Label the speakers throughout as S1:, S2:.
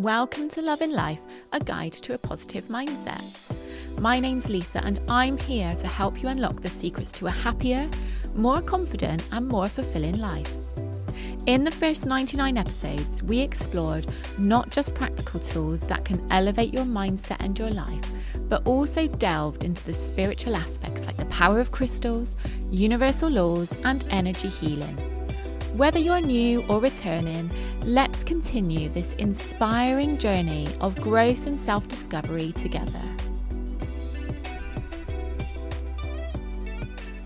S1: Welcome to Love in Life, a guide to a positive mindset. My name's Lisa and I'm here to help you unlock the secrets to a happier, more confident and more fulfilling life. In the first 99 episodes, we explored not just practical tools that can elevate your mindset and your life, but also delved into the spiritual aspects like the power of crystals, universal laws and energy healing. Whether you're new or returning, let's continue this inspiring journey of growth and self-discovery together.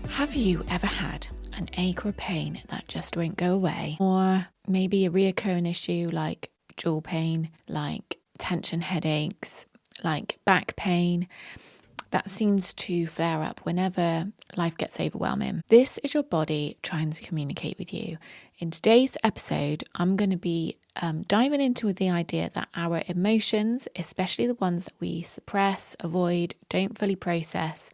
S1: Have you ever had an ache or pain that just won't go away? Or maybe a reoccurring issue like jaw pain, like tension headaches, like back pain that seems to flare up whenever life gets overwhelming? This is your body trying to communicate with you. In today's episode, I'm going to be diving into the idea that our emotions, especially the ones that we suppress, avoid, don't fully process,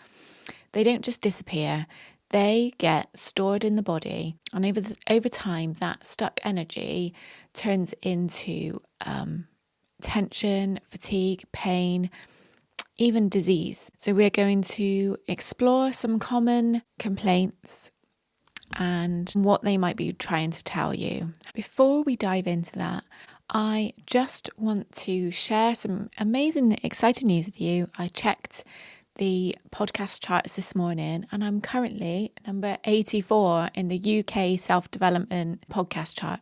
S1: they don't just disappear. They get stored in the body, and over time, that stuck energy turns into tension, fatigue, pain, even disease. So we're going to explore some common complaints and what they might be trying to tell you. Before we dive into that, I just want to share some amazing, exciting news with you. I checked the podcast charts this morning and I'm currently number 84 in the UK self-development podcast chart,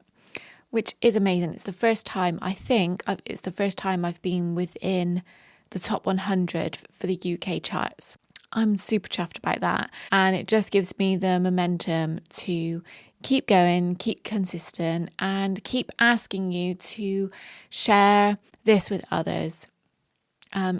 S1: which is amazing. It's the first time, I've been within the top 100 for the UK charts. I'm super chuffed about that. And it just gives me the momentum to keep going, keep consistent, and keep asking you to share this with others.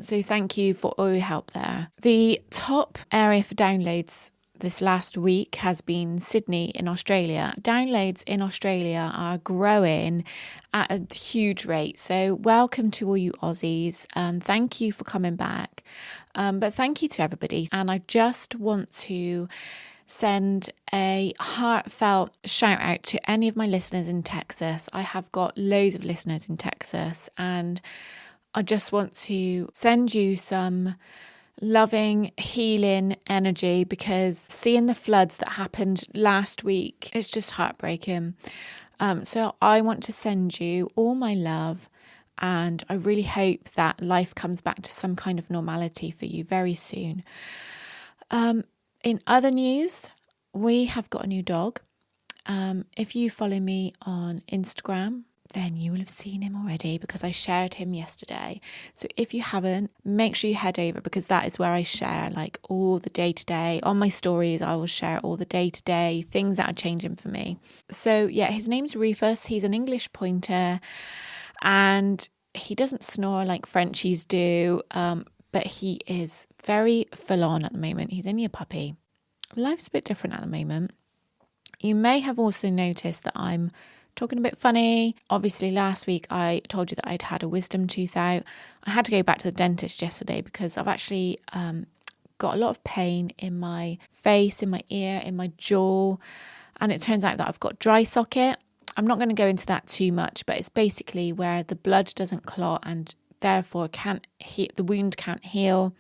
S1: So thank you for all your help there. The top area for downloads this last week has been Sydney in Australia. Downloads in Australia are growing at a huge rate. So welcome to all you Aussies. Thank you for coming back. But thank you to everybody. And I just want to send a heartfelt shout out to any of my listeners in Texas. I have got loads of listeners in Texas, and I just want to send you some loving, healing energy, because seeing the floods that happened last week is just heartbreaking. So I want to send you all my love, and I really hope that life comes back to some kind of normality for you very soon. In other news, we have got a new dog. If you follow me on Instagram, then you will have seen him already because I shared him yesterday. So if you haven't, make sure you head over, because that is where I share like all the day-to-day. On my stories, I will share all the day-to-day things that are changing for me. So yeah, his name's Rufus. He's an English pointer and he doesn't snore like Frenchies do, but he is very full on at the moment. He's only a puppy. Life's a bit different at the moment. You may have also noticed that I'm talking a bit funny. Obviously, last week I told you that I'd had a wisdom tooth out. I had to go back to the dentist yesterday because I've actually got a lot of pain in my face, in my ear, in my jaw. And it turns out that I've got dry socket. I'm not going to go into that too much, but it's basically where the blood doesn't clot and therefore the wound can't heal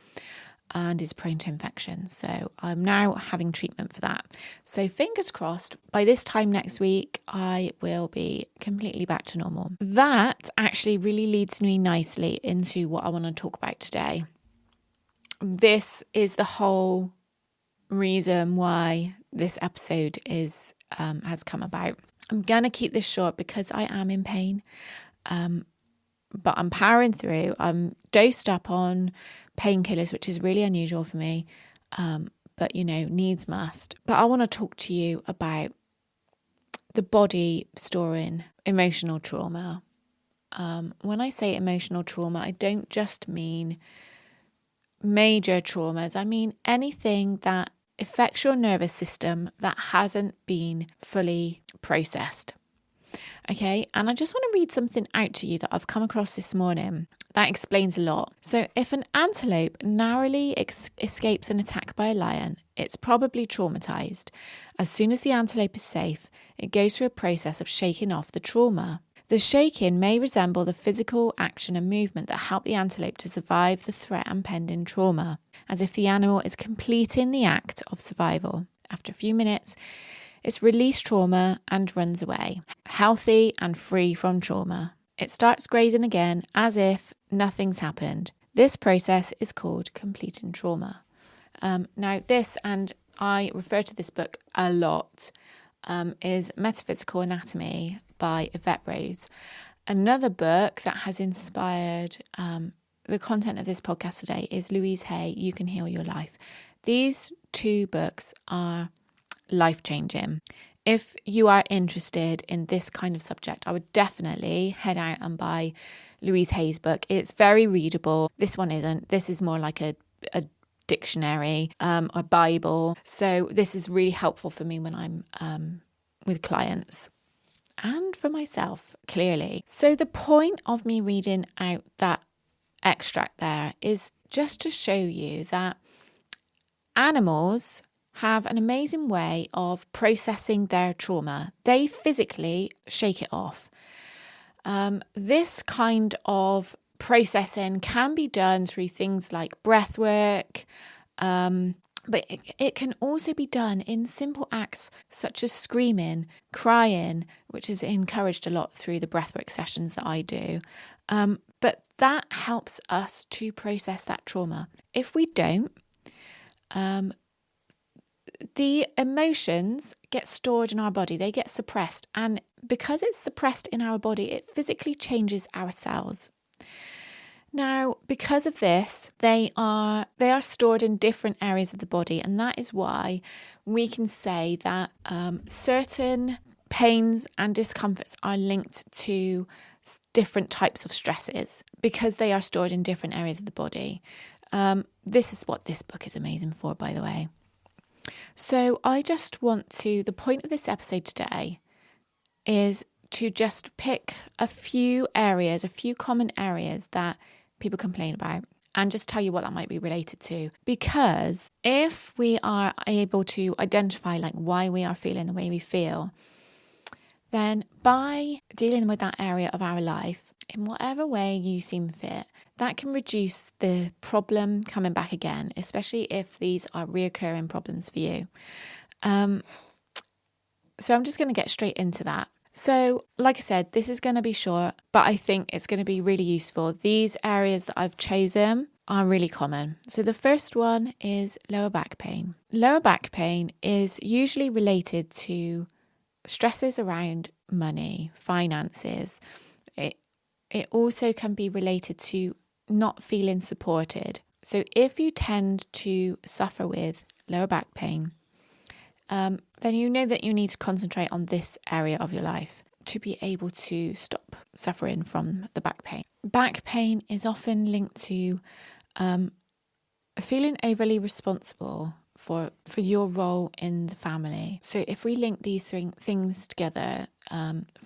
S1: and is prone to infection. So I'm now having treatment for that. So fingers crossed, by this time next week, I will be completely back to normal. That actually really leads me nicely into what I want to talk about today. This is the whole reason why this episode has come about. I'm going to keep this short because I am in pain. But I'm powering through. I'm dosed up on painkillers, which is really unusual for me. But, needs must. But I want to talk to you about the body storing emotional trauma. When I say emotional trauma, I don't just mean major traumas. I mean anything that affects your nervous system that hasn't been fully processed. Okay, and I just want to read something out to you that I've come across this morning that explains a lot. So if an antelope narrowly escapes an attack by a lion, it's probably traumatized. As soon as the antelope is safe, it goes through a process of shaking off the trauma. The shaking may resemble the physical action and movement that help the antelope to survive the threat and pending trauma, as if the animal is completing the act of survival. After a few minutes, it's released trauma and runs away, healthy and free from trauma. It starts grazing again as if nothing's happened. This process is called completing trauma. Now, this, and I refer to this book a lot, is Metaphysical Anatomy by Yvette Rose. Another book that has inspired the content of this podcast today is Louise Hay, You Can Heal Your Life. These two books are life-changing. If you are interested in this kind of subject, I would definitely head out and buy Louise Hay's book. It's very readable. This one isn't. This is more like a dictionary, a Bible. So this is really helpful for me when I'm with clients and for myself, clearly. So the point of me reading out that extract there is just to show you that animals have an amazing way of processing their trauma. They physically shake it off. This kind of processing can be done through things like breath work, but it can also be done in simple acts such as screaming, crying, which is encouraged a lot through the breathwork sessions that I do. But that helps us to process that trauma. If we don't, the emotions get stored in our body, they get suppressed. And because it's suppressed in our body, it physically changes our cells. Now, because of this, they are stored in different areas of the body. And that is why we can say that certain pains and discomforts are linked to different types of stresses because they are stored in different areas of the body. This is what this book is amazing for, by the way. So the point of this episode today is to just pick a few common areas that people complain about and just tell you what that might be related to. Because if we are able to identify why we are feeling the way we feel, then by dealing with that area of our life in whatever way you seem fit, that can reduce the problem coming back again, especially if these are reoccurring problems for you. So I'm just going to get straight into that. So, like I said, this is going to be short, but I think it's going to be really useful. These areas that I've chosen are really common. So the first one is lower back pain. Lower back pain is usually related to stresses around money, finances. It also can be related to not feeling supported. So if you tend to suffer with lower back pain, then you know that you need to concentrate on this area of your life to be able to stop suffering from the back pain. Back pain is often linked to feeling overly responsible for your role in the family. So if we link these things together,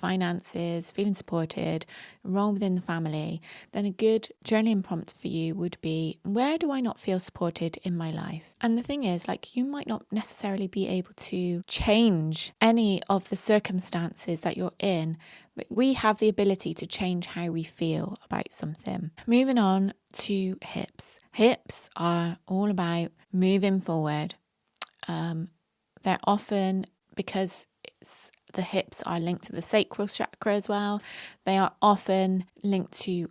S1: finances, feeling supported, role within the family, then a good journaling prompt for you would be, where do I not feel supported in my life? And the thing is, you might not necessarily be able to change any of the circumstances that you're in, but we have the ability to change how we feel about something. Moving on to hips. Hips are all about moving forward. They're often, because the hips are linked to the sacral chakra as well, they are often linked to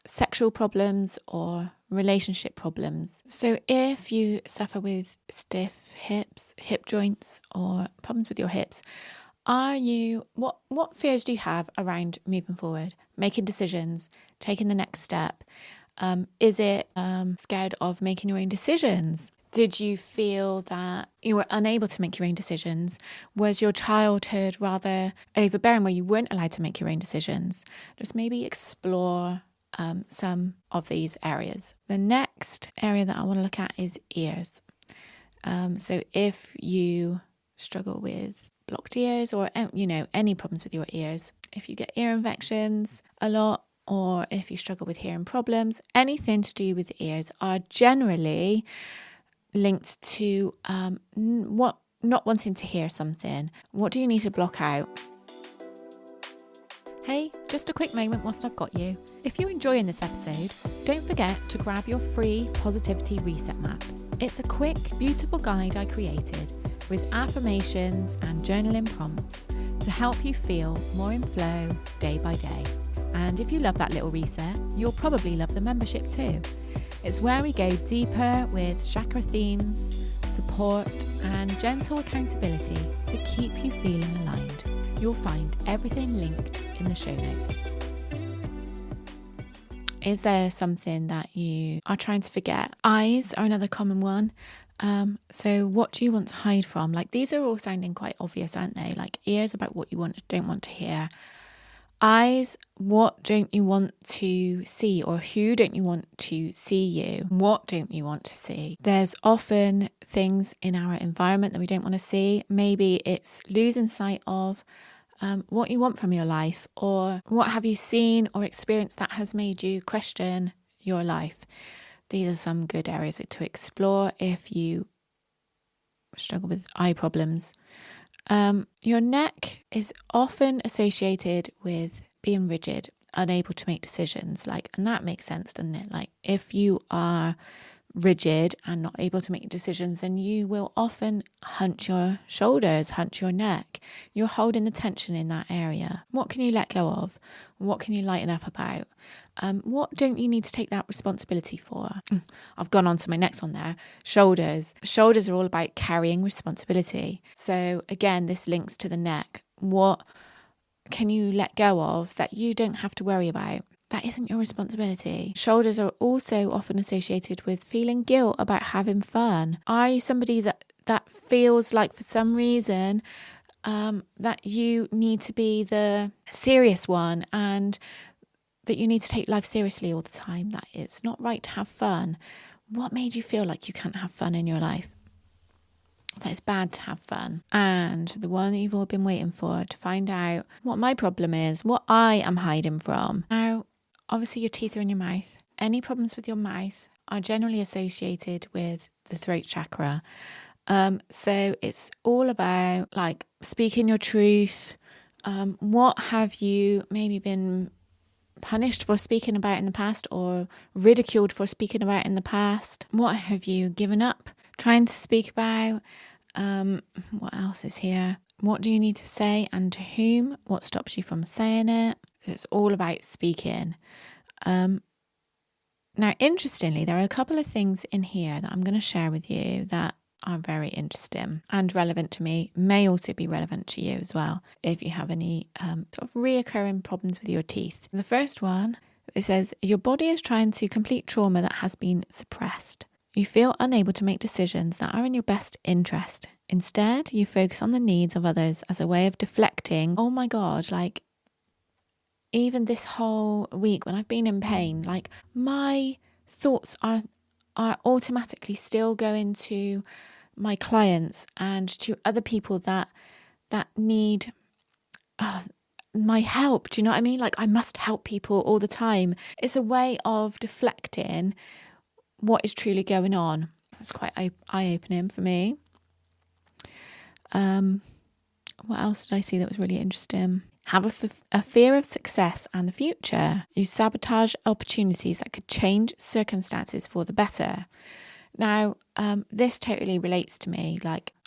S1: sexual problems or relationship problems. So if you suffer with stiff hips, hip joints, or problems with your hips, what fears do you have around moving forward, making decisions, taking the next step? Is it scared of making your own decisions? Did you feel that you were unable to make your own decisions? Was your childhood rather overbearing where you weren't allowed to make your own decisions? Just maybe explore some of these areas. The next area that I want to look at is ears. So if you struggle with blocked ears or, any problems with your ears, if you get ear infections a lot, or if you struggle with hearing problems, anything to do with the ears are generally linked to not wanting to hear something. What do you need to block out? Hey, just a quick moment whilst I've got you. If you're enjoying this episode, don't forget to grab your free Positivity Reset Map. It's a quick, beautiful guide I created with affirmations and journaling prompts to help you feel more in flow day by day. And if you love that little reset, you'll probably love the membership too. It's where we go deeper with chakra themes, support, and gentle accountability to keep you feeling aligned. You'll find everything linked in the show notes. Is there something that you are trying to forget? Eyes are another common one. So what do you want to hide from? Like, these are all sounding quite obvious, aren't they? Like, ears about what you don't want to hear. Eyes, what don't you want to see, or who don't you want to see you? What don't you want to see? There's often things in our environment that we don't want to see. Maybe it's losing sight of what you want from your life, or what have you seen or experienced that has made you question your life. These are some good areas to explore if you struggle with eye problems. Your neck is often associated with being rigid, unable to make decisions. And that makes sense, doesn't it? Like, if you are rigid and not able to make decisions, then you will often hunch your shoulders, hunch your neck. You're holding the tension in that area. What can you let go of? What can you lighten up about? What don't you need to take that responsibility for? I've gone on to my next one there. Shoulders. Shoulders are all about carrying responsibility. So again, this links to the neck. What can you let go of that you don't have to worry about? That isn't your responsibility. Shoulders are also often associated with feeling guilt about having fun. Are you somebody that feels like, for some reason, that you need to be the serious one, and that you need to take life seriously all the time, that it's not right to have fun? What made you feel like you can't have fun in your life? That it's bad to have fun? And the one that you've all been waiting for, to find out what my problem is, what I am hiding from. Now, obviously your teeth are in your mouth. Any problems with your mouth are generally associated with the throat chakra. So it's all about speaking your truth. What have you maybe been punished for speaking about in the past, or ridiculed for speaking about in the past? What have you given up trying to speak about? What else is here? What do you need to say, and to whom? What stops you from saying it? It's all about speaking. Now, interestingly, there are a couple of things in here that I'm going to share with you that are very interesting and relevant to me, may also be relevant to you as well, if you have any sort of reoccurring problems with your teeth. The first one, it says, your body is trying to complete trauma that has been suppressed. You feel unable to make decisions that are in your best interest. Instead, you focus on the needs of others as a way of deflecting. Oh my God, even this whole week when I've been in pain, my thoughts are automatically still going to my clients and to other people that need my help. Do you know what I mean? I must help people all the time. It's a way of deflecting what is truly going on. It's quite eye-opening for me. What else did I see that was really interesting? Have a fear of success and the future. You sabotage opportunities that could change circumstances for the better. Now, this totally relates to me.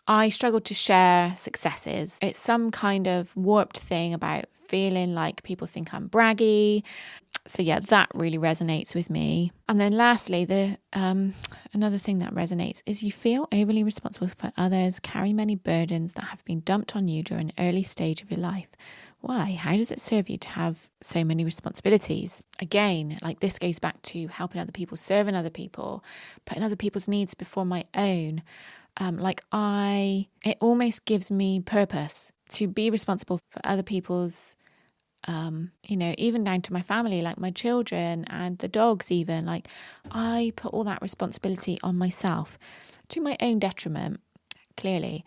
S1: I struggle to share successes. It's some kind of warped thing about feeling like people think I'm braggy. So yeah, that really resonates with me. And then lastly, another thing that resonates is you feel overly responsible for others, carry many burdens that have been dumped on you during an early stage of your life. Why? How does it serve you to have so many responsibilities? Again, this goes back to helping other people, serving other people, putting other people's needs before my own. It almost gives me purpose to be responsible for other people's, even down to my family, my children and the dogs even. I put all that responsibility on myself to my own detriment, clearly.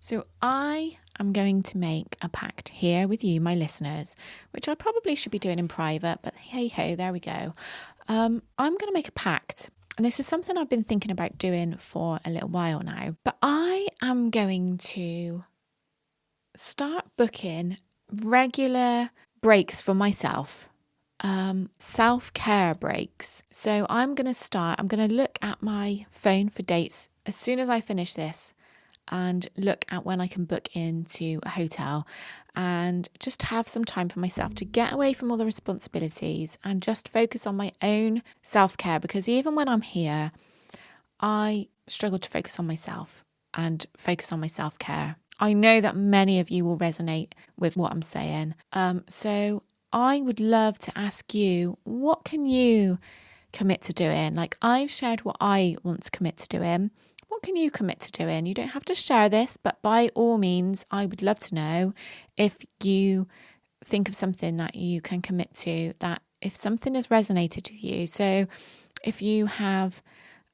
S1: So I am going to make a pact here with you, my listeners, which I probably should be doing in private, but hey ho, there we go. I'm going to make a pact. And this is something I've been thinking about doing for a little while now. But I am going to start booking regular breaks for myself. Self-care breaks. So I'm going to look at my phone for dates as soon as I finish this and look at when I can book into a hotel and just have some time for myself to get away from all the responsibilities and just focus on my own self-care, because even when I'm here, I struggle to focus on myself and focus on my self-care. I know that many of you will resonate with what I'm saying. So I would love to ask you, what can you commit to doing? Like, I've shared what I want to commit to doing. What can you commit to doing? You don't have to share this, but by all means, I would love to know if you think of something that you can commit to, that if something has resonated with you. So if you have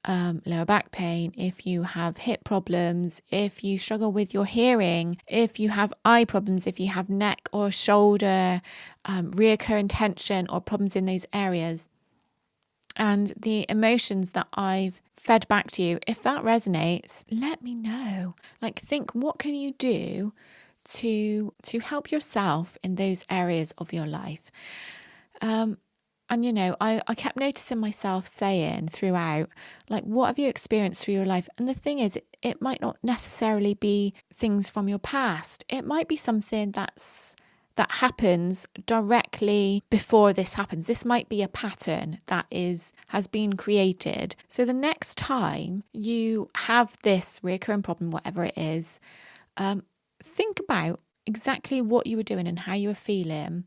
S1: lower back pain, if you have hip problems, if you struggle with your hearing, if you have eye problems, if you have neck or shoulder, reoccurring tension or problems in those areas, and the emotions that I've fed back to you, if that resonates, let me know. Like, think, what can you do to help yourself in those areas of your life? And, I kept noticing myself saying throughout, like, what have you experienced through your life? And the thing is, it might not necessarily be things from your past. It might be something that happens directly before this happens. This might be a pattern that has been created. So the next time you have this recurring problem, whatever it is, think about exactly what you were doing and how you were feeling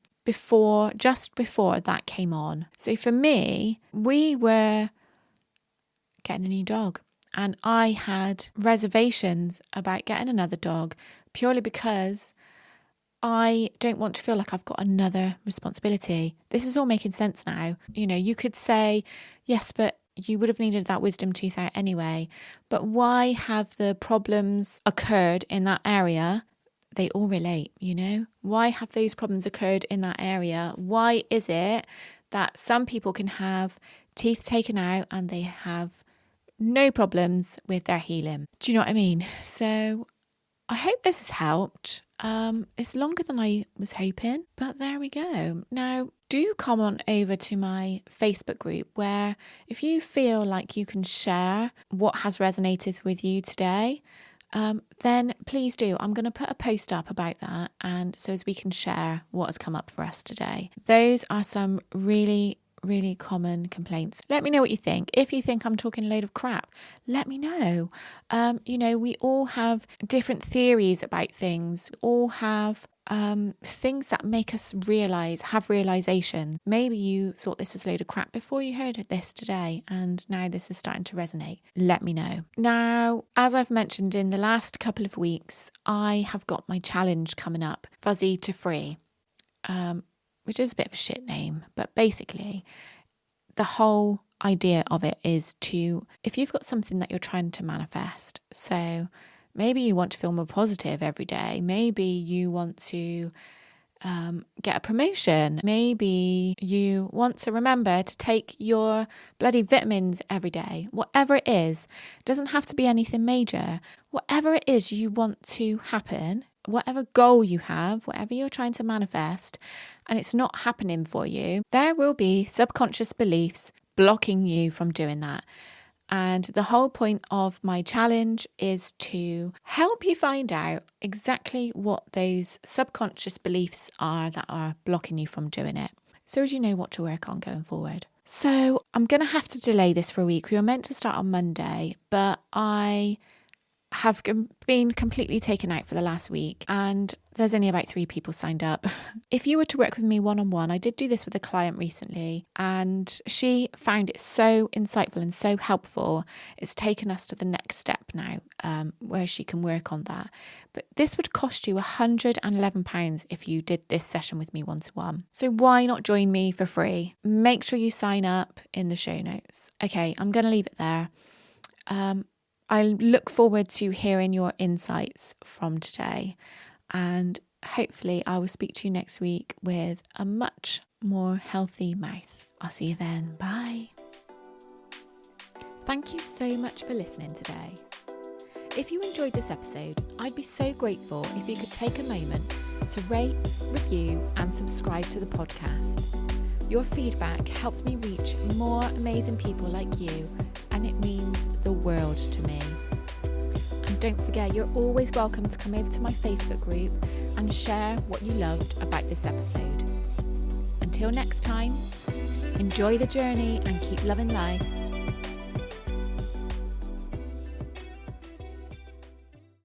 S1: just before that came on. So for me, we were getting a new dog, and I had reservations about getting another dog purely because I don't want to feel like I've got another responsibility. This is all making sense now. You could say, yes, but you would have needed that wisdom tooth out anyway. But why have the problems occurred in that area? They all relate, Why have those problems occurred in that area? Why is it that some people can have teeth taken out and they have no problems with their healing? Do you know what I mean? So I hope this has helped. It's longer than I was hoping, but there we go. Now, do come on over to my Facebook group, where if you feel like you can share what has resonated with you today, then please do. I'm going to put a post up about that, and so as we can share what has come up for us today. Those are some really common complaints. Let me know what you think. If you think I'm talking a load of crap, let me know. We all have different theories about things. We all have things that make us have realization. Maybe you thought this was a load of crap before you heard this today, and now this is starting to resonate. Let me know. Now, as I've mentioned in the last couple of weeks, I have got my challenge coming up, Fuzzy to Free, which is a bit of a shit name, but basically the whole idea of it is if you've got something that you're trying to manifest, so maybe you want to feel more positive every day, maybe you want to get a promotion, maybe you want to remember to take your bloody vitamins every day, whatever it is, it doesn't have to be anything major. Whatever it is you want to happen, whatever goal you have, whatever you're trying to manifest, and it's not happening for you, there will be subconscious beliefs blocking you from doing that. And the whole point of my challenge is to help you find out exactly what those subconscious beliefs are that are blocking you from doing it, so as you know what to work on going forward. So I'm going to have to delay this for a week. We were meant to start on Monday, but I have been completely taken out for the last week, and there's only about 3 people signed up. If you were to work with me one-on-one, I did do this with a client recently, and she found it so insightful and so helpful. It's taken us to the next step now, where she can work on that. But this would cost you £111 if you did this session with me one-to-one. So why not join me for free? Make sure you sign up in the show notes. Okay, I'm going to leave it there. I look forward to hearing your insights from today, and hopefully I will speak to you next week with a much more healthy mouth. I'll see you then. Bye. Thank you so much for listening today. If you enjoyed this episode, I'd be so grateful if you could take a moment to rate, review, and subscribe to the podcast. Your feedback helps me reach more amazing people like you, and it means the world to me. And don't forget, you're always welcome to come over to my Facebook group and share what you loved about this episode. Until next time, enjoy the journey and keep loving life.